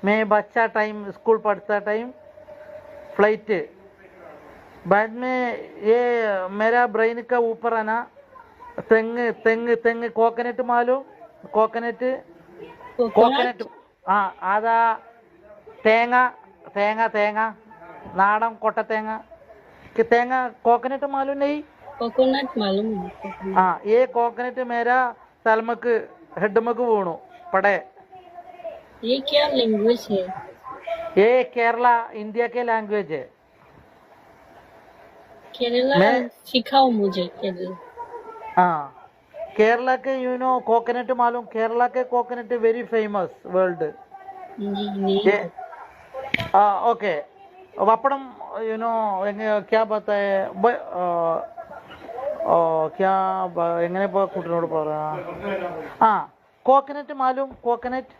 मैं बच्चा time school पढ़ता टाइम फ्लाइट बाद में ये मेरा ब्रेन का ऊपर है ना തെങ്ങ് തെങ്ങ് തെങ്ങ് കോക്കനട്ട് മാലൂം കോക്കനട്ട് കോക്കനട്ട് ആ അതാ തേങ്ങ തേങ്ങ തേങ്ങ നാടൻ കൊട്ട തേങ്ങ തേങ്ങ കോക്കനട്ട് മാലൂം नहीं कोकोनट मालूम है हाँ ये कोकोनट मेरा सलमक हेड मक वीणु पड़े ये क्या लैंग्वेज है ये केरला इंडिया के लैंग्वेज है केरला मैं- सिखाओ मुझे केरला हाँ केरला के यू नो कोकोनट मालूम केरला के कोकोनट वेरी फेमस वर्ल्ड नहीं ये ओके वपड़म यू नो क्या बताए क्या എങ്ങനെ കുട്ടനോട് പറയാ ആ കോക്കനട്ട് മാലൂം കോക്കനട്ട്